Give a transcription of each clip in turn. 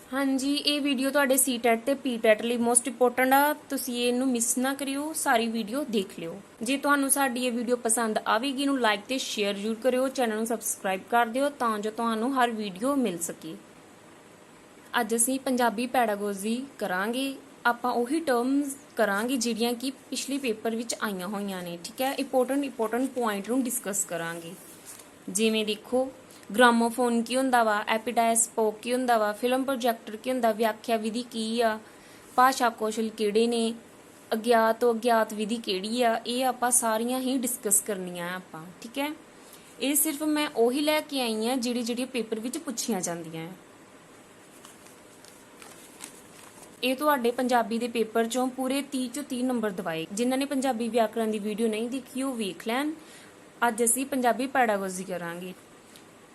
हाँ जी, ये वीडियो तुहाडे सीटैट ते पीटैट ਲਈ मोस्ट इंपोर्टेंट आ। तुसीं ਇਹਨੂੰ मिस ना करियो, सारी वीडियो देख लियो। जे तुहानू साडी ये वीडियो पसंद आवेगी ਨੂੰ लाइक ते शेयर जरूर करियो, चैनल ਨੂੰ सबसक्राइब कर दियो ਤਾਂ ਜੋ ਤੁਹਾਨੂੰ हर वीडियो मिल सके। ਅੱਜ ਅਸੀਂ ਪੰਜਾਬੀ ਪੈਡਾਗੋਜੀ ਕਰਾਂਗੇ। ਆਪਾਂ ਉਹੀ ਟਰਮਸ ਕਰਾਂਗੇ ਜਿਹੜੀਆਂ ਕਿ ਪਿਛਲੇ ਪੇਪਰ ਵਿੱਚ ਆਈਆਂ ਹੋਈਆਂ ਨੇ। ਠੀਕ ਹੈ, ਇੰਪੋਰਟੈਂਟ ਪੁਆਇੰਟ ਨੂੰ ਡਿਸਕਸ ਕਰਾਂਗੇ। ਜਿਵੇਂ ਦੇਖੋ, ਗ੍ਰਾਮੋਫੋਨ ਕੀ ਹੁੰਦਾ ਵਾ, ਐਪੀਡਾਇਸਪੋਕ ਕੀ ਹੁੰਦਾ ਵਾ, ਫਿਲਮ ਪ੍ਰੋਜੈਕਟਰ ਕੀ ਹੁੰਦਾ, ਵਿਆਖਿਆ ਵਿਧੀ ਕੀ ਆ, ਭਾਸ਼ਾ ਕੌਸ਼ਲ ਕਿਹੜੇ ਨੇ, ਅਗਿਆਤ ਤੋਂ ਅਗਿਆਤ ਵਿਧੀ ਕਿਹੜੀ ਆ, ਇਹ ਆਪਾਂ ਸਾਰੀਆਂ ਹੀ ਡਿਸਕਸ ਕਰਨੀਆਂ ਆਪਾਂ। ਠੀਕ ਹੈ, ਇਹ ਸਿਰਫ ਮੈਂ ਉਹੀ ਲੈ ਕੇ ਆਈ ਆ ਜਿਹੜੀਆਂ ਪੇਪਰ ਵਿੱਚ ਪੁੱਛੀਆਂ ਜਾਂਦੀਆਂ ਆ। ਇਹ ਤੁਹਾਡੇ ਪੰਜਾਬੀ ਦੇ ਪੇਪਰ ਚੋਂ ਪੂਰੇ 30 ਚੋਂ 30 ਨੰਬਰ ਦਵਾਏ। ਜਿਨ੍ਹਾਂ ਨੇ ਪੰਜਾਬੀ ਵਿਆਕਰਣ ਦੀ ਵੀਡੀਓ ਨਹੀਂ ਦੇਖੀ ਉਹ ਵੇਖ ਲੈਣ। ਅੱਜ ਅਸੀਂ ਪੰਜਾਬੀ ਪੈਡਾਗੋਜੀ ਕਰਾਂਗੇ।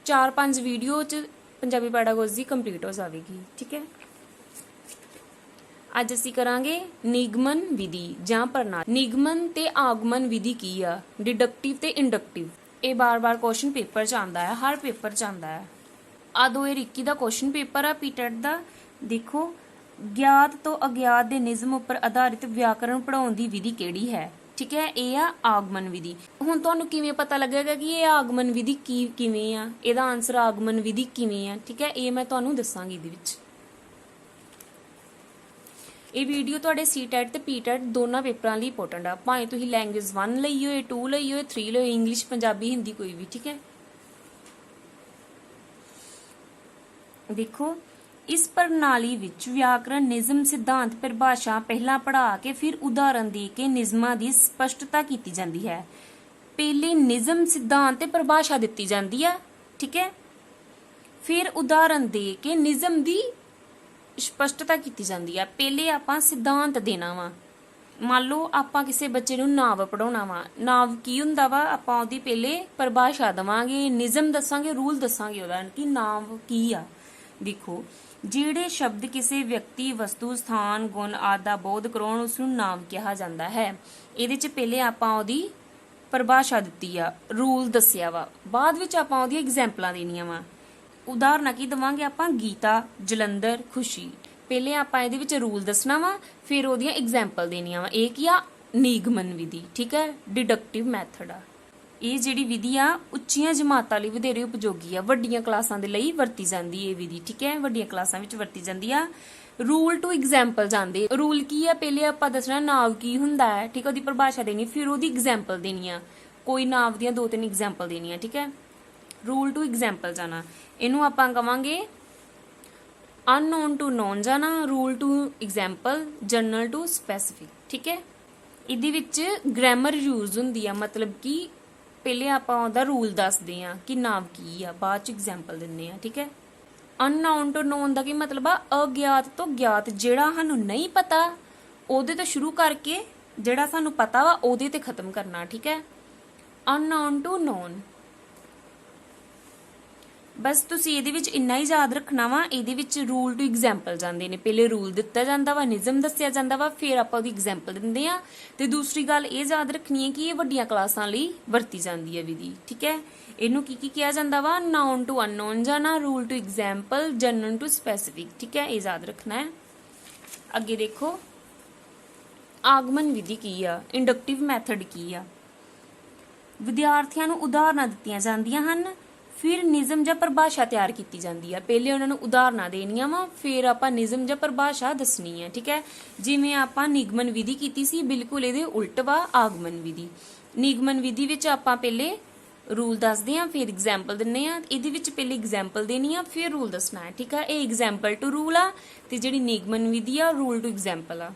4-5 ਵੀਡੀਓ ਚ ਪੰਜਾਬੀ ਪੈਡਾਗੋਜੀ ਕੰਪਲੀਟ ਹੋ ਜਾਵੇਗੀ। ਠੀਕ ਹੈ, ਅੱਜ ਅਸੀਂ ਕਰਾਂਗੇ ਨਿਗਮਨ ਵਿਧੀ ਜਾਂ ਪ੍ਰਣਾਲੀ। ਨਿਗਮਨ ਤੇ ਆਗਮਨ ਵਿਧੀ ਕੀ ਆ, ਡਿਡਕਟਿਵ ਤੇ ਇੰਡਕਟਿਵ। ਇਹ ਬਾਰ-ਬਾਰ ਕੁਐਸਚਨ ਪੇਪਰ ਚ ਆਉਂਦਾ ਹੈ, ਹਰ ਪੇਪਰ ਚ ਆਉਂਦਾ ਹੈ। ਆ 2021 ਦਾ ਕੁਐਸਚਨ ਪੇਪਰ ਆ ਪੀਟੈਟ ਦਾ। ਦੇਖੋ, ਗਿਆਤ ਤੋਂ ਅਗਿਆਤ ਦੇ ਨਿਯਮ ਉੱਪਰ ਆਧਾਰਿਤ ਵਿਆਕਰਣ ਪੜਾਉਣ ਦੀ ਵਿਧੀ ਕਿਹੜੀ ਹੈ। ਠੀਕ ਹੈ, ਇਹ ਆ ਆਗਮਨ ਵਿਧੀ। ਹੁਣ ਤੁਹਾਨੂੰ ਕਿਵੇਂ ਪਤਾ ਲੱਗੇਗਾ ਕਿ ਇਹ ਆਗਮਨ ਵਿਧੀ ਕਿਵੇਂ ਆ, ਇਹਦਾ ਆਨਸਰ ਆਗਮਨ ਵਿਧੀ ਕਿਵੇਂ ਆ। ਠੀਕ ਹੈ, ਇਹ ਮੈਂ ਤੁਹਾਨੂੰ ਦੱਸਾਂਗੀ ਇਹਦੇ ਵਿੱਚ। ਇਹ ਵੀਡੀਓ ਤੁਹਾਡੇ ਸੀਟੈਟ ਤੇ ਪੀਟੈਟ ਦੋਨਾਂ ਪੇਪਰਾਂ ਲਈ ਇੰਪੋਰਟੈਂਟ ਆ, ਭਾਵੇਂ ਤੁਸੀਂ ਲੈਂਗੁਏਜ 1 ਲਈ ਹੋਏ, 2 ਲਈ ਹੋਏ, 3 ਲਈ ਹੋਏ, ਇੰਗਲਿਸ਼, ਪੰਜਾਬੀ, ਹਿੰਦੀ, ਕੋਈ ਵੀ। ਠੀਕ ਹੈ, ਦੇਖੋ, ਇਸ ਪ੍ਰਣਾਲੀ ਵਿੱਚ ਵਿਆਕਰਣ ਨਿਯਮ, ਸਿਧਾਂਤ, ਪਰਿਭਾਸ਼ਾ ਪਹਿਲਾਂ ਪੜ੍ਹਾ ਕੇ ਫਿਰ ਉਦਾਹਰਨ ਦੇ ਕੇ ਨਿਯਮਾਂ ਦੀ ਸਪਸ਼ਟਤਾ ਕੀਤੀ ਜਾਂਦੀ ਹੈ। ਪਹਿਲੇ ਨਿਯਮ, ਸਿਧਾਂਤ ਤੇ ਪਰਿਭਾਸ਼ਾ ਦਿੱਤੀ ਜਾਂਦੀ ਆ। ਠੀਕ ਹੈ, ਫਿਰ ਉਦਾਹਰਨ ਦੇ ਕੇ ਨਿਯਮ ਦੀ ਸਪਸ਼ਟਤਾ ਕੀਤੀ ਜਾਂਦੀ ਆ। ਪਹਿਲੇ ਆਪਾਂ ਸਿਧਾਂਤ ਦੇਣਾ ਵਾ। ਮੰਨ ਲਓ ਆਪਾਂ ਕਿਸੇ ਬੱਚੇ ਨੂੰ ਨਾਂਵ ਪੜਾਉਣਾ ਵਾ, ਨਾਂਵ ਕੀ ਹੁੰਦਾ ਵਾ, ਆਪਾਂ ਉਹਦੀ ਪਹਿਲੇ ਪਰਿਭਾਸ਼ਾ ਦੇਵਾਂਗੇ, ਨਿਯਮ ਦੱਸਾਂਗੇ, ਰੂਲ ਦੱਸਾਂਗੇ ਉਹਦਾ ਕਿ ਨਾਂਵ ਕੀ ਆ। ਦੇਖੋ, ਜਿਹੜੇ ਸ਼ਬਦ ਕਿਸੇ ਵਿਅਕਤੀ, ਵਸਤੂ, ਸਥਾਨ, ਗੁਣ ਆਦਿ ਦਾ ਬੋਧ ਕਰਾਉਣ ਉਸ ਨੂੰ ਨਾਂਵ ਕਿਹਾ ਜਾਂਦਾ ਹੈ। ਇਹਦੇ ਚ ਪਹਿਲੇ ਆਪਾਂ ਉਹਦੀ ਪਰਿਭਾਸ਼ਾ ਦਿੱਤੀ ਆ, ਰੂਲ ਦੱਸਿਆ ਵਾ, ਬਾਅਦ ਵਿੱਚ ਆਪਾਂ ਉਹਦੀਆਂ ਐਗਜ਼ਾਮਪਲਾਂ ਦੇਣੀਆਂ ਵਾ। ਉਦਾਹਰਨਾਂ ਕੀ ਦਵਾਂਗੇ ਆਪਾਂ, ਗੀਤਾ, ਜਲੰਧਰ, ਖੁਸ਼ੀ। ਪਹਿਲੇ ਆਪਾਂ ਇਹਦੇ ਵਿੱਚ ਰੂਲ ਦੱਸਣਾ ਵਾ, ਫਿਰ ਉਹਦੀਆਂ ਐਗਜ਼ਾਮਪਲ ਦੇਣੀਆਂ ਵਾ। ਇਹ ਕੀ ਆ, ਨਿਗਮਨ ਵਿਧੀ। ਠੀਕ ਹੈ, ਡਿਡਕਟਿਵ ਮੈਥਡ ਆ। ਇਹ ਜਿਹੜੀ ਵਿਧੀ ਆ ਉੱਚੀਆਂ ਜਮਾਤਾਂ ਲਈ ਵਧੇਰੇ ਉਪਯੋਗੀ ਆ, ਵੱਡੀਆਂ ਕਲਾਸਾਂ ਦੇ ਲਈ ਵਰਤੀ ਜਾਂਦੀ ਇਹ ਵਿਧੀ। ਠੀਕ ਹੈ, ਵੱਡੀਆਂ ਕਲਾਸਾਂ ਵਿੱਚ ਵਰਤੀ ਜਾਂਦੀ ਆ। ਰੂਲ ਟੂ ਐਗਜ਼ਾਮਪਲ ਜਾਂਦੇ। ਰੂਲ ਕੀ ਆ, ਪਹਿਲੇ ਆਪਾਂ ਦੱਸਣਾ ਨਾਂਵ ਕੀ ਹੁੰਦਾ ਹੈ। ਠੀਕ ਹੈ, ਉਹਦੀ ਪਰਿਭਾਸ਼ਾ ਦੇਣੀ, ਫਿਰ ਉਹਦੀ ਐਗਜ਼ਾਮਪਲ ਦੇਣੀ ਆ। ਕੋਈ ਨਾਂਵ ਦੀਆਂ 2-3 ਐਗਜ਼ਾਮਪਲ ਦੇਣੀਆਂ। ਠੀਕ ਹੈ, ਰੂਲ ਟੂ ਐਗਜ਼ਾਮਪਲ ਜਾਣਾ, ਇਹਨੂੰ ਆਪਾਂ ਕਵਾਂਗੇ ਅਨਨੋਨ ਟੂ ਨੋਨ ਜਾਣਾ, rule to example, general to specific. ਠੀਕ ਹੈ, ਇਹਦੇ ਵਿੱਚ ਗ੍ਰਾਮਰ ਯੂਜ਼ ਹੁੰਦੀ ਆ, ਮਤਲਬ ਕਿ ਪਹਿਲੇ ਆਪਾਂ ਉਹਦਾ ਰੂਲ ਦੱਸਦੇ ਆ ਕਿ ਨਾਮ ਕੀ ਆ, ਬਾਅਦ ਚ ਐਗਜ਼ਾਮਪਲ ਦਿੰਦੇ ਆ। ਠੀਕ ਹੈ, ਅਨਨੋਨ ਟੂ ਨੋਨ ਦਾ ਕੀ ਮਤਲਬ ਆ, ਅਗਿਆਤ ਤੋਂ ਗਿਆਤ। ਜਿਹੜਾ ਸਾਨੂੰ ਨਹੀਂ ਪਤਾ ਉਹਦੇ ਤੋਂ ਸ਼ੁਰੂ ਕਰਕੇ ਜਿਹੜਾ ਸਾਨੂੰ ਪਤਾ ਵਾ ਉਹਦੇ ਤੇ ਖਤਮ ਕਰਨਾ। ਠੀਕ ਹੈ, ਅਨਨੋਨ ਟੂ ਨੋਨ। ਬਸ ਤੁਸੀਂ ਇਹਦੇ ਵਿੱਚ ਇੰਨਾ ਹੀ ਯਾਦ ਰੱਖਣਾ ਵਾ। ਇਹਦੇ ਵਿੱਚ ਰੂਲ ਟੂ ਐਗਜ਼ਾਮਪਲ ਜਾਂਦੇ ਨੇ। ਪਹਿਲੇ ਰੂਲ ਦਿੱਤਾ ਜਾਂਦਾ ਵਾ, ਨਿਯਮ ਦੱਸਿਆ ਜਾਂਦਾ ਵਾ, ਫਿਰ ਆਪਾਂ ਉਹਦੀ ਐਗਜ਼ਾਮਪਲ ਦਿੰਦੇ ਆ। ਤੇ ਦੂਸਰੀ ਗੱਲ ਇਹ ਯਾਦ ਰੱਖਣੀ ਹੈ ਕਿ ਇਹ ਵੱਡੀਆਂ ਕਲਾਸਾਂ ਲਈ ਵਰਤੀ ਜਾਂਦੀ ਹੈ ਵਿਧੀ। ਠੀਕ ਹੈ, ਇਹਨੂੰ ਕੀ ਕਿਹਾ ਜਾਂਦਾ ਵਾ, ਨਾਉਨ ਟੂ ਅਨਨੋਨ ਜਾਣਾ, rule to example, general to specific. ਠੀਕ ਹੈ, ਇਹ ਯਾਦ ਰੱਖਣਾ ਹੈ। ਅੱਗੇ ਦੇਖੋ, ਆਗਮਨ ਵਿਧੀ ਕੀ ਆ, ਇੰਡਕਟਿਵ ਮੈਥਡ ਕੀ ਆ। ਵਿਦਿਆਰਥੀਆਂ ਨੂੰ ਉਦਾਹਰਨਾਂ ਦਿੱਤੀਆਂ ਜਾਂਦੀਆਂ ਹਨ, ਫਿਰ ਨਿਯਮ ਜਾਂ ਪਰਿਭਾਸ਼ਾ ਤਿਆਰ ਕੀਤੀ ਜਾਂਦੀ ਆ। ਪਹਿਲੇ ਉਹਨਾਂ ਨੂੰ ਉਦਾਹਰਨਾਂ ਦੇਣੀਆਂ ਵਾ, ਫਿਰ ਆਪਾਂ ਨਿਯਮ ਜਾਂ ਪਰਿਭਾਸ਼ਾ ਦੱਸਣੀ ਹੈ। ਠੀਕ ਹੈ, ਜਿਵੇਂ ਆਪਾਂ ਨਿਗਮਨ ਵਿਧੀ ਕੀਤੀ ਸੀ, ਬਿਲਕੁਲ ਇਹਦੇ ਉਲਟ ਵਾ ਆਗਮਨ ਵਿਧੀ। ਨਿਗਮਨ ਵਿਧੀ ਵਿੱਚ ਆਪਾਂ ਪਹਿਲੇ ਰੂਲ ਦੱਸਦੇ ਆ, ਫਿਰ ਐਗਜ਼ਾਮਪਲ ਦਿੰਨੇ ਆ। ਇਹਦੇ ਵਿੱਚ ਪਹਿਲੇ ਐਗਜ਼ਾਮਪਲ ਦੇਣੀ ਆ, ਫਿਰ ਰੂਲ ਦੱਸਣਾ ਹੈ। ਠੀਕ ਹੈ, ਇਹ ਐਗਜ਼ਾਮਪਲ ਟੂ ਰੂਲ ਆ, ਤੇ ਜਿਹੜੀ ਨਿਗਮਨ ਵਿਧੀ ਆ ਰੂਲ ਟੂ ਐਗਜ਼ਾਮਪਲ ਆ।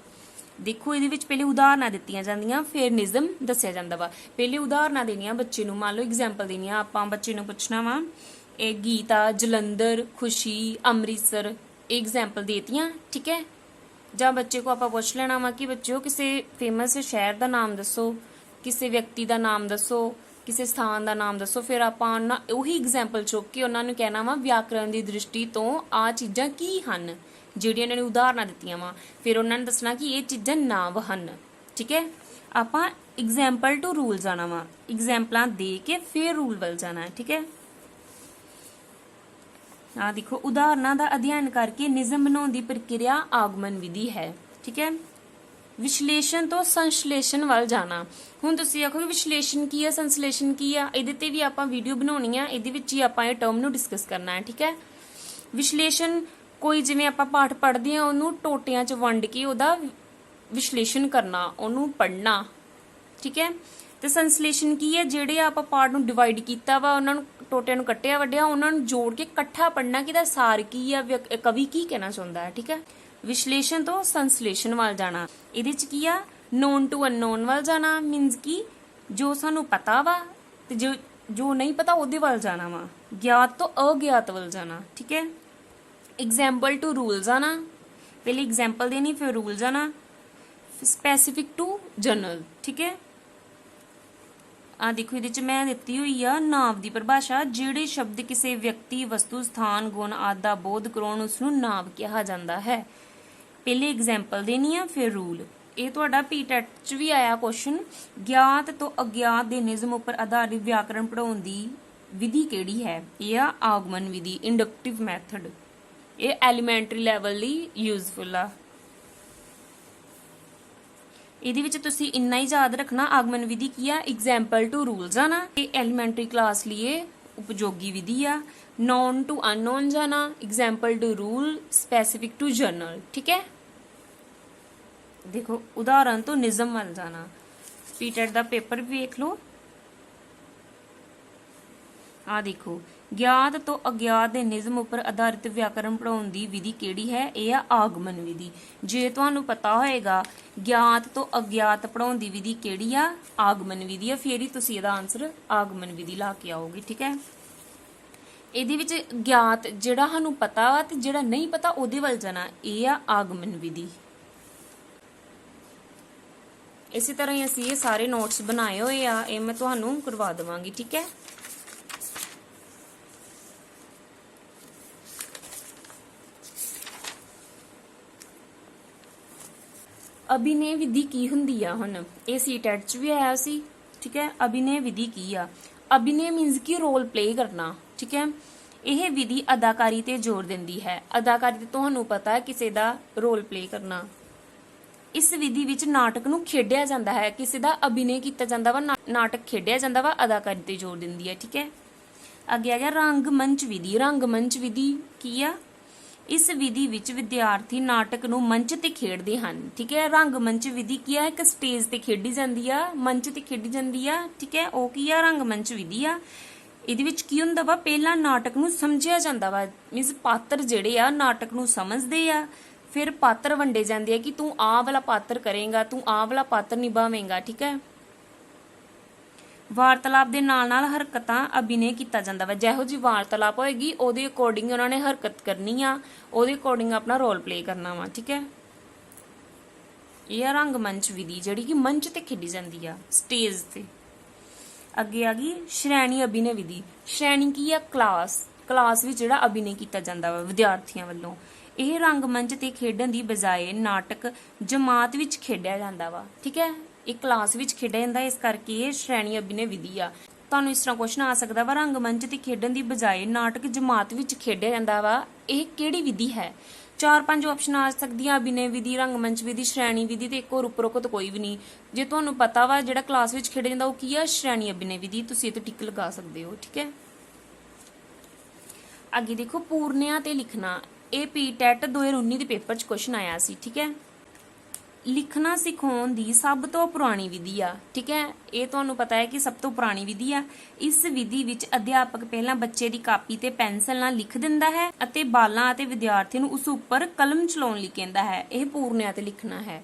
ਦੇਖੋ, ਇਹਦੇ ਵਿੱਚ ਪਹਿਲੇ ਉਦਾਹਰਨਾਂ ਦਿੱਤੀਆਂ ਜਾਂਦੀਆਂ, ਫਿਰ ਨਿਯਮ ਦੱਸਿਆ ਜਾਂਦਾ ਵਾ। ਪਹਿਲੇ ਉਦਾਹਰਨਾਂ ਦੇਣੀਆਂ ਬੱਚੇ ਨੂੰ, ਮੰਨ ਲਓ ਐਗਜ਼ਾਮਪਲ ਦੇਣੀਆਂ। ਆਪਾਂ ਬੱਚੇ ਨੂੰ ਪੁੱਛਣਾ ਵਾ, ਇਹ ਗੀਤਾ, ਜਲੰਧਰ, ਖੁਸ਼ੀ, ਅੰਮ੍ਰਿਤਸਰ, ਇਹ ਐਗਜ਼ਾਮਪਲ ਦੇਤੀਆਂ। ਠੀਕ ਹੈ, ਜਾਂ ਬੱਚੇ ਕੋ ਆਪਾਂ ਪੁੱਛ ਲੈਣਾ ਵਾ ਕਿ ਬੱਚਿਓ ਕਿਸੇ ਫੇਮਸ ਸ਼ਹਿਰ ਦਾ ਨਾਮ ਦੱਸੋ, ਕਿਸੇ ਵਿਅਕਤੀ ਦਾ ਨਾਮ ਦੱਸੋ, ਕਿਸੇ ਸਥਾਨ ਦਾ ਨਾਮ ਦੱਸੋ। ਫਿਰ ਆਪਾਂ ਉਹੀ ਐਗਜ਼ਾਮਪਲ ਚੁੱਕ ਕੇ ਉਹਨਾਂ ਨੂੰ ਕਹਿਣਾ ਵਾ ਵਿਆਕਰਣ ਦੀ ਦ੍ਰਿਸ਼ਟੀ ਤੋਂ ਆਹ ਚੀਜ਼ਾਂ ਕੀ ਹਨ, ਜਿਹੜੀਆਂ ਇਹਨਾਂ ਨੇ ਉਦਾਹਰਨਾਂ ਦਿੱਤੀਆਂ ਵਾ। ਫਿਰ ਉਹਨਾਂ ਨੇ ਦੱਸਣਾ ਕਿ ਇਹ ਚੀਜ਼ਾਂ ਨਾਂਵ ਹਨ। ਠੀਕ ਹੈ, ਆਪਾਂ ਐਗਜ਼ਾਮਪਲ ਟੂ ਰੂਲ ਜਾਣਾ ਵਾ, ਐਗਜ਼ਾਮਪਲਾਂ ਦੇ ਕੇ ਫਿਰ ਰੂਲ ਵੱਲ ਜਾਣਾ ਹੈ। ਠੀਕ ਹੈ, ਆ ਦੇਖੋ ਉਦਾਹਰਨਾਂ ਦਾ ਅਧਿਐਨ ਕਰਕੇ ਨਿਯਮ ਬਣਾਉਣ ਦੀ ਪ੍ਰਕਿਰਿਆ ਆਗਮਨ ਵਿਧੀ ਹੈ। ਠੀਕ ਹੈ। ਵਿਸ਼ਲੇਸ਼ਣ ਤੋਂ ਸੰਸ਼ਲੇਸ਼ਣ ਵੱਲ ਜਾਣਾ। ਹੁਣ ਤੁਸੀਂ ਆਖੋਗੇ ਵਿਸ਼ਲੇਸ਼ਣ ਕੀ ਆ, ਸੰਸ਼ਲੇਸ਼ਣ ਕੀ ਆ, ਇਹਦੇ ਤੇ ਵੀ ਆਪਾਂ ਵੀਡੀਓ ਬਣਾਉਣੀ ਆ, ਇਹਦੇ ਵਿੱਚ ਹੀ ਆਪਾਂ ਇਹ ਟਰਮ ਨੂੰ ਡਿਸਕਸ ਕਰਨਾ ਹੈ। ਠੀਕ ਹੈ। ਵਿਸ਼ਲੇਸ਼ਣ ਕੋਈ ਜਿਵੇਂ ਆਪਾਂ ਪਾਠ ਪੜ੍ਹਦੇ ਆ ਉਹਨੂੰ ਟੋਟਿਆਂ 'ਚ ਵੰਡ ਕੇ ਉਹਦਾ ਵਿਸ਼ਲੇਸ਼ਣ ਕਰਨਾ, ਉਹਨੂੰ ਪੜ੍ਹਨਾ। ਠੀਕ ਹੈ। ਤੇ ਸੰਸ਼ਲੇਸ਼ਣ ਕੀ ਹੈ, ਜਿਹੜੇ ਆਪਾਂ ਪਾਠ ਨੂੰ ਡਿਵਾਈਡ ਕੀਤਾ ਵਾ, ਉਹਨਾਂ ਨੂੰ ਟੋਟਿਆਂ ਨੂੰ ਕੱਟਿਆ ਵੱਡਿਆ, ਉਹਨਾਂ ਨੂੰ ਜੋੜ ਕੇ ਇਕੱਠਾ ਪੜ੍ਹਨਾ ਕਿ ਇਹਦਾ ਸਾਰ ਕੀ ਆ, ਕਵੀ ਕੀ ਕਹਿਣਾ ਚਾਹੁੰਦਾ ਹੈ। ਠੀਕ ਹੈ। ਵਿਸ਼ਲੇਸ਼ਣ ਤੋਂ ਸੰਸ਼ਲੇਸ਼ਣ ਵੱਲ ਜਾਣਾ। ਇਹਦੇ ਚ ਕੀ ਆ, ਨੋਨ ਟੂ ਅਨਨੋਨ ਵੱਲ ਜਾਣਾ, ਮੀਨਸ ਕਿ ਜੋ ਸਾਨੂੰ ਪਤਾ ਵਾ ਤੇ ਜੋ ਨਹੀਂ ਪਤਾ ਉਹਦੇ ਵੱਲ ਜਾਣਾ ਵਾ। ਗਿਆਤ ਤੋਂ ਅਗਿਆਤ ਵੱਲ ਜਾਣਾ। ਠੀਕ ਹੈ। ਐਗਜ਼ਾਮਪਲ ਟੂ ਰੂਲ ਜਾਣਾ, ਪਹਿਲੇ ਐਗਜ਼ਾਮਪਲ ਦੇਣੀ ਫਿਰ ਰੂਲ ਜਾਣਾ। Specific to general. ਠੀਕ ਹੈ। ਆ ਦੇਖੋ ਇਹਦੇ ਚ ਮੈਂ ਦਿੱਤੀ ਹੋਈ ਆ ਨਾਂਵ ਦੀ ਪਰਿਭਾਸ਼ਾ। ਜਿਹੜੇ ਸ਼ਬਦ ਕਿਸੇ ਵਿਅਕਤੀ, ਵਸਤੂ, ਸਥਾਨ, ਗੁਣ ਆਦਿ ਦਾ ਬੋਧ ਕਰਾਉਣ ਉਸ ਨੂੰ ਨਾਂਵ ਕਿਹਾ ਜਾਂਦਾ ਹੈ। ਪਹਿਲੇ ਐਗਜ਼ਾਮਪਲ ਦੇਣੀ ਆ ਫਿਰ ਰੂਲ। ਇਹ ਤੁਹਾਡਾ ਪੀਟੈਟ ਚ ਵੀ ਆਇਆ ਕੁਐਸਚਨ, ਗਿਆਤ ਤੋਂ ਅਗਿਆਤ ਦੇ ਨਿਯਮ ਉੱਪਰ ਆਧਾਰਿਤ ਵਿਆਕਰਣ ਪੜਾਉਣ ਦੀ ਵਿਧੀ ਕਿਹੜੀ ਹੈ। ਇਹ ਆ ਆਗਮਨ ਵਿਧੀ, ਇੰਡਕਟਿਵ ਮੈਥਡ। ਇਹ ਐਲੀਮੈਂਟਰੀ ਲੈਵਲ ਲਈ ਯੂਜ਼ਫੁਲ ਆ। ਇਹਦੇ ਵਿੱਚ ਤੁਸੀਂ ਇੰਨਾ ਹੀ ਯਾਦ ਰੱਖਣਾ, ਆਗਮਨ ਵਿਧੀ ਕੀ ਆ, ਐਗਜ਼ਾਮਪਲ ਟੂ ਰੂਲ ਜਾਣਾ। ਇਹ ਐਲੀਮੈਂਟਰੀ ਕਲਾਸ ਲਈ ਉਪਯੋਗੀ ਵਿਧੀ ਆ। ਨੋਨ ਟੂ ਅਨਨੋਨ ਜਾਣਾ, example to rule, specific to general. ਠੀਕ ਹੈ। ਦੇਖੋ ਉਦਾਹਰਨ ਤੋਂ ਨਿਯਮ ਵੱਲ ਜਾਣਾ। ਪੀਟੈਟ ਦਾ ਪੇਪਰ ਵੇਖ ਲਓ। ਆ ਦੇਖੋ, ਗਿਆਤ ਤੋਂ ਅਗਿਆਤ ਦੇ ਨਿਯਮ ਉੱਪਰ ਆਧਾਰਿਤ ਵਿਆਕਰਣ ਪੜਾਉਣ ਦੀ ਵਿਧੀ ਕਿਹੜੀ ਹੈ। ਇਹ ਆ ਆਗਮਨ ਵਿਧੀ। ਜੇ ਤੁਹਾਨੂੰ ਪਤਾ ਹੋਏਗਾ ਗਿਆਤ ਤੋਂ ਅਗਿਆਤ ਪੜਾਉਣ ਦੀ ਵਿਧੀ ਕਿਹੜੀ ਆ, ਆਗਮਨ ਵਿਧੀ ਆ, ਫਿਰ ਹੀ ਤੁਸੀਂ ਇਹਦਾ ਆਨਸਰ ਆਗਮਨ ਵਿਧੀ ਲਾ ਕੇ ਆਓਗੇ। ਠੀਕ ਹੈ। ਇਹਦੇ ਵਿੱਚ ਗਿਆਤ ਜਿਹੜਾ ਸਾਨੂੰ ਪਤਾ ਵਾ ਤੇ ਜਿਹੜਾ ਨਹੀਂ ਪਤਾ ਉਹਦੇ ਵੱਲ ਜਾਣਾ, ਇਹ ਆ ਆਗਮਨ ਵਿਧੀ। ਇਸੇ ਤਰ੍ਹਾਂ ਹੀ ਅਸੀਂ ਇਹ ਸਾਰੇ ਨੋਟਸ ਬਣਾਏ ਹੋਏ ਆ, ਇਹ ਮੈਂ ਤੁਹਾਨੂੰ ਕਰਵਾ ਦੇਵਾਂਗੀ। ਠੀਕ ਹੈ। ਅਭਿਨੇ ਵਿਧੀ ਕੀ ਹੁੰਦੀ ਆ, ਹੁਣ ਇਹ ਸੀਟੈਟ ਚ ਵੀ ਆਇਆ ਸੀ। ਠੀਕ ਹੈ। ਅਭਿਨੇ ਵਿਧੀ ਕੀ ਆ, ਅਭਿਨੇ ਮੀਨਸ ਕਿ ਰੋਲ ਪਲੇ ਕਰਨਾ। ਠੀਕ ਹੈ। ਇਹ ਵਿਧੀ ਅਦਾਕਾਰੀ ਤੇ ਜ਼ੋਰ ਦਿੰਦੀ ਹੈ। ਅਦਾਕਾਰੀ ਤੇ ਤੁਹਾਨੂੰ ਪਤਾ ਹੈ ਕਿਸੇ ਦਾ ਰੋਲ ਪਲੇ ਕਰਨਾ। ਇਸ ਵਿਧੀ ਵਿੱਚ ਨਾਟਕ ਨੂੰ ਖੇਡਿਆ ਜਾਂਦਾ ਹੈ, ਕਿਸੇ ਦਾ ਅਭਿਨੇ ਕੀਤਾ ਜਾਂਦਾ ਵਾ, ਨਾਟਕ ਖੇਡਿਆ ਜਾਂਦਾ ਵਾ, ਅਦਾਕਾਰੀ ਤੇ ਜ਼ੋਰ ਦਿੰਦੀ ਹੈ। ਠੀਕ ਹੈ। ਅੱਗੇ ਆ ਗਿਆ ਰੰਗਮੰਚ ਵਿਧੀ। ਰੰਗਮੰਚ ਵਿਧੀ ਕੀ ਆ, ਇਸ ਵਿਧੀ ਵਿੱਚ ਵਿਦਿਆਰਥੀ ਨਾਟਕ ਨੂੰ ਮੰਚ ਤੇ ਖੇਡਦੇ ਹਨ। ਠੀਕ ਹੈ। ਰੰਗਮੰਚ ਵਿਧੀ ਕੀ ਆ, ਇੱਕ ਸਟੇਜ ਤੇ ਖੇਡੀ ਜਾਂਦੀ ਆ, ਮੰਚ ਤੇ ਖੇਡੀ ਜਾਂਦੀ ਆ। ਠੀਕ ਹੈ। ਉਹ ਕੀ ਆ, ਰੰਗਮੰਚ ਵਿਧੀ ਆ। ਇਹਦੇ ਵਿੱਚ ਕੀ ਹੁੰਦਾ ਵਾ, ਪਹਿਲਾਂ ਨਾਟਕ ਨੂੰ ਸਮਝਿਆ ਜਾਂਦਾ ਵਾ, ਮੀਨਸ ਪਾਤਰ ਜਿਹੜੇ ਆ ਨਾਟਕ ਨੂੰ ਸਮਝਦੇ ਆ, ਫਿਰ ਪਾਤਰ ਵੰਡੇ ਜਾਂਦੇ ਆ ਕਿ ਤੂੰ ਆਹ ਵਾਲਾ ਪਾਤਰ ਕਰੇਗਾ, ਤੂੰ ਆਹ ਵਾਲਾ ਪਾਤਰ ਨਿਭਾਵੇਂਗਾ। ਠੀਕ ਹੈ। ਵਾਰਤਾਲਾਪ ਦੇ ਨਾਲ ਨਾਲ ਹਰਕਤਾਂ ਅਭਿਨੇ ਕੀਤਾ ਜਾਂਦਾ ਵਾ। ਜਿਹੋ ਜੀ ਵਾਰਤਾਲਾਪ ਹੋਏਗੀ ਉਹਦੇ ਅਕੋਰਡਿੰਗ ਉਹਨਾਂ ਨੇ ਹਰਕਤ ਕਰਨੀ ਆ, ਉਹਦੇ ਅਕੋਰਡਿੰਗ ਆਪਣਾ ਰੋਲ ਪਲੇ ਕਰਨਾ ਵਾ। ਠੀਕ ਹੈ। ਇਹ ਆ ਰੰਗਮੰਚ ਵਿਧੀ ਜਿਹੜੀ ਕਿ ਮੰਚ ਤੇ ਖੇਡੀ ਜਾਂਦੀ ਆ, ਸਟੇਜ ਤੇ। ਅੱਗੇ ਆ ਗਈ ਸ਼੍ਰੇਣੀ ਅਭਿਨੇ ਵਿਧੀ। ਸ਼੍ਰੇਣੀ ਕੀ ਆ, ਕਲਾਸ। ਕਲਾਸ ਵਿੱਚ ਜਿਹੜਾ ਅਭਿਨੇ ਕੀਤਾ ਜਾਂਦਾ ਵਾ ਵਿਦਿਆਰਥੀਆਂ ਵੱਲੋਂ। ਇਹ ਰੰਗਮੰਚ ਤੇ ਖੇਡਣ ਦੀ ਬਜਾਏ ਨਾਟਕ ਜਮਾਤ ਵਿੱਚ ਖੇਡਿਆ ਜਾਂਦਾ ਵਾ। ਠੀਕ ਹੈ। ਇਹ ਕਲਾਸ ਵਿੱਚ ਖੇਡਿਆ ਜਾਂਦਾ, ਇਸ ਕਰਕੇ ਇਹ ਸ਼੍ਰੇਣੀ ਅਭਿਨੇ ਵਿਧੀ ਆ। ਤੁਹਾਨੂੰ ਇਸ ਤਰ੍ਹਾਂ ਕੁਐਸਚਨ ਆ ਸਕਦਾ ਵਾ, ਰੰਗਮੰਚ ਤੇ ਖੇਡਣ ਦੀ ਬਜਾਏ ਨਾਟਕ ਜਮਾਤ ਵਿੱਚ ਖੇਡਿਆ ਜਾਂਦਾ ਵਾ, ਇਹ ਕਿਹੜੀ ਵਿਧੀ ਹੈ। 4-5 ਆਪਸ਼ਨ ਆ ਸਕਦੀਆਂ, ਅਭਿਨੇ ਵਿਧੀ, ਰੰਗਮੰਚ ਵਿਧੀ, ਸ਼੍ਰੇਣੀ ਵਿਧੀ ਤੇ ਇੱਕ ਹੋਰ ਉਪਰੋਕਤ ਕੋਈ ਵੀ ਨਹੀਂ। ਜੇ ਤੁਹਾਨੂੰ ਪਤਾ ਵਾ ਜਿਹੜਾ ਕਲਾਸ ਵਿੱਚ ਖੇਡਿਆ ਜਾਂਦਾ ਉਹ ਕੀ ਆ, ਸ਼੍ਰੇਣੀ ਅਭਿਨੇ ਵਿਧੀ, ਤੁਸੀਂ ਇਹ ਤੇ ਟਿਕ ਲਗਾ ਸਕਦੇ ਹੋ। ਠੀਕ ਹੈ। ਅੱਗੇ ਦੇਖੋ ਪੂਰਨਿਆਂ ਤੇ ਲਿਖਣਾ। ਇਹ ਪੀਟੈਟ 2019 ਦੇ ਪੇਪਰ 'ਚ ਕੁਐਸਚਨ ਆਇਆ ਸੀ। ਠੀਕ ਹੈ। ਲਿਖਣਾ ਸਿਖਾਉਣ ਦੀ ਸਭ ਤੋਂ ਪੁਰਾਣੀ ਵਿਧੀ ਆ। ਠੀਕ ਹੈ। ਇਹ ਤੁਹਾਨੂੰ ਪਤਾ ਹੈ ਕਿ ਸਭ ਤੋਂ ਪੁਰਾਣੀ ਵਿਧੀ ਆ। ਇਸ ਵਿਧੀ ਵਿੱਚ ਅਧਿਆਪਕ ਪਹਿਲਾਂ ਬੱਚੇ ਦੀ ਕਾਪੀ ਤੇ ਪੈਨਸਲ ਨਾਲ ਲਿਖ ਦਿੰਦਾ ਹੈ ਅਤੇ ਬਾਲਾਂ ਅਤੇ ਵਿਦਿਆਰਥੀ ਨੂੰ ਉਸ ਉੱਪਰ ਕਲਮ ਚਲਾਉਣ ਲਈ ਕਹਿੰਦਾ ਹੈ। ਇਹ ਪੂਰਨਿਆਂ ਤੇ ਲਿਖਣਾ ਹੈ,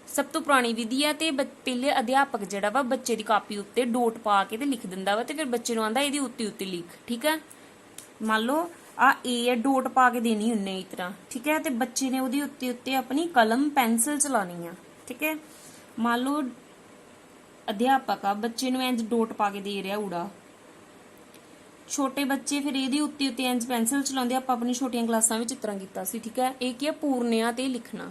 ਸਭ ਤੋਂ ਪੁਰਾਣੀ ਵਿਧੀ ਆ। ਤੇ ਪਹਿਲੇ ਅਧਿਆਪਕ ਜਿਹੜਾ ਵਾ ਬੱਚੇ ਦੀ ਕਾਪੀ ਉੱਤੇ ਡੋਟ ਪਾ ਕੇ ਤੇ ਲਿਖ ਦਿੰਦਾ ਵਾ ਤੇ ਫਿਰ ਬੱਚੇ ਨੂੰ ਆਂਦਾ ਇਹਦੀ ਉੱਤੇ ਲਿਖ। ਠੀਕ ਹੈ। ਮੰਨ ਲਓ ਆ ਏ ਡੋਟ ਪਾ ਕੇ ਦੇਣੀ ਹੁੰਨੇ ਇਸ ਤਰ੍ਹਾਂ। ਠੀਕ ਹੈ। ਤੇ ਬੱਚੇ ਨੇ ਉਹਦੇ ਉੱਤੇ ਆਪਣੀ ਕਲਮ ਪੈਨਸਲ ਚਲਾਣੀ ਆ। ਠੀਕ ਹੈ। ਮੰਨ ਲਓ ਅਧਿਆਪਕ ਆ ਬੱਚੇ ਨੂੰ ਇੰਜ ਡੋਟ ਪਾ ਕੇ ਦੇ ਰਿਹਾ ਊੜਾ, ਛੋਟੇ ਬੱਚੇ ਫਿਰ ਇਹਦੇ ਉੱਤੇ ਇੰਜ ਪੈਨਸਲ ਚਲਾਉਂਦੇ। ਆਪਾਂ ਆਪਣੀ ਛੋਟੀਆਂ ਕਲਾਸਾਂ ਵਿੱਚ ਇਸ ਤਰ੍ਹਾਂ ਕੀਤਾ ਸੀ। ਠੀਕ ਹੈ। ਇਹ ਕੀ ਆ, ਪੂਰਨਿਆਂ ਤੇ ਲਿਖਣਾ,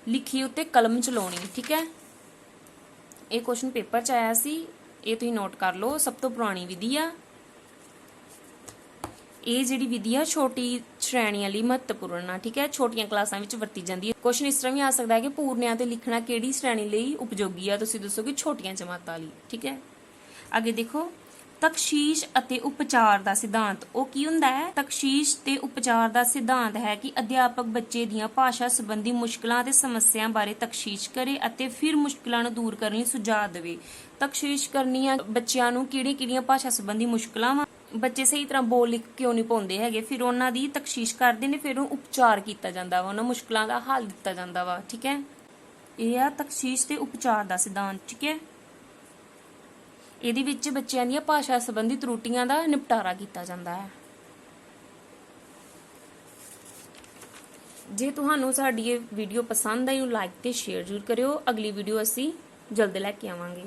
ਲਿਖੀ ਉੱਤੇ ਕਲਮ ਚਲਾਉਣੀ। ਠੀਕ ਹੈ। ਇਹ ਕੁਐਸਚਨ ਪੇਪਰ 'ਚ ਆਇਆ ਸੀ, ਇਹ ਤੁਸੀਂ ਨੋਟ ਕਰ ਲਓ, ਸਭ ਤੋਂ ਪੁਰਾਣੀ ਵਿਧੀ ਆ। ਇਹ ਜਿਹੜੀ ਵਿਧੀ ਆ ਛੋਟੀ ਸ਼੍ਰੇਣੀਆਂ ਲਈ ਮਹੱਤਵਪੂਰਨ ਆ, ਠੀਕ ਹੈ, ਛੋਟੀਆਂ ਕਲਾਸਾਂ ਵਿੱਚ ਵਰਤੀ ਜਾਂਦੀ ਹੈ। ਕੁਐਸਚਨ ਇਸ ਤਰ੍ਹਾਂ ਵੀ ਆ ਸਕਦਾ ਹੈ ਕਿ ਪੂਰਨਿਆਂ ਤੇ ਲਿਖਣਾ ਕਿਹੜੀ ਸ਼੍ਰੇਣੀ ਲਈ ਉਪਯੋਗੀ ਆ, ਤੁਸੀਂ ਦੱਸੋ ਕਿ ਛੋਟੀਆਂ ਜਮਾਤਾਂ ਲਈ, ਠੀਕ ਹੈ। ਅੱਗੇ ਦੇਖੋ, ਤਖਸ਼ੀਸ਼ ਅਤੇ ਉਪਚਾਰ ਦਾ ਸਿਧਾਂਤ। ਉਹ ਕੀ ਹੁੰਦਾ ਹੈ? ਤਖਸ਼ੀਸ਼ ਤੇ ਉਪਚਾਰ ਦਾ ਸਿਧਾਂਤ ਹੈ ਕਿ ਅਧਿਆਪਕ ਬੱਚੇ ਦੀਆਂ ਭਾਸ਼ਾ ਸੰਬੰਧੀ ਮੁਸ਼ਕਲਾਂ ਤੇ ਸਮੱਸਿਆਵਾਂ ਬਾਰੇ ਤਖਸ਼ੀਸ਼ ਕਰੇ ਅਤੇ ਫਿਰ ਮੁਸ਼ਕਲਾਂ ਨੂੰ ਦੂਰ ਕਰਨ ਲਈ ਸੁਝਾਅ ਦੇਵੇ। ਤਖਸ਼ੀਸ਼ ਕਰਨੀ ਆ ਬੱਚਿਆਂ ਨੂੰ ਕਿਹੜੀਆਂ ਭਾਸ਼ਾ ਸੰਬੰਧੀ ਮੁਸ਼ਕਲਾਂ ਵਾ, ਬੱਚੇ ਸਹੀ ਤਰ੍ਹਾਂ ਬੋਲ ਲਿਖ ਕਿਉਂ ਨਹੀਂ ਪਾਉਂਦੇ ਹੈਗੇ, ਫਿਰ ਉਹਨਾਂ ਦੀ ਤਖਸ਼ੀਸ਼ ਕਰਦੇ ਨੇ, ਫਿਰ ਉਹ ਉਪਚਾਰ ਕੀਤਾ ਜਾਂਦਾ ਵਾ, ਉਹਨਾਂ ਮੁਸ਼ਕਲਾਂ ਦਾ ਹੱਲ ਦਿੱਤਾ ਜਾਂਦਾ ਵਾ, ਠੀਕ ਹੈ। ਇਹ ਆ ਤਖਸ਼ੀਸ਼ ਤੇ ਉਪਚਾਰ ਦਾ ਸਿਧਾਂਤ, ਠੀਕ ਹੈ। ਇਹਦੇ ਵਿੱਚ ਬੱਚਿਆਂ ਦੀਆਂ ਭਾਸ਼ਾ ਸੰਬੰਧੀ ਤਰੁੱਟੀਆਂ ਦਾ ਨਿਪਟਾਰਾ ਕੀਤਾ ਜਾਂਦਾ ਹੈ। ਜੇ ਤੁਹਾਨੂੰ ਸਾਡੀ ਇਹ ਵੀਡੀਓ ਪਸੰਦ ਆਈ, ਲਾਈਕ ਤੇ ਸ਼ੇਅਰ ਜ਼ਰੂਰ ਕਰਿਓ। ਅਗਲੀ ਵੀਡੀਓ ਅਸੀਂ ਜਲਦ ਲੈ ਕੇ ਆਵਾਂਗੇ।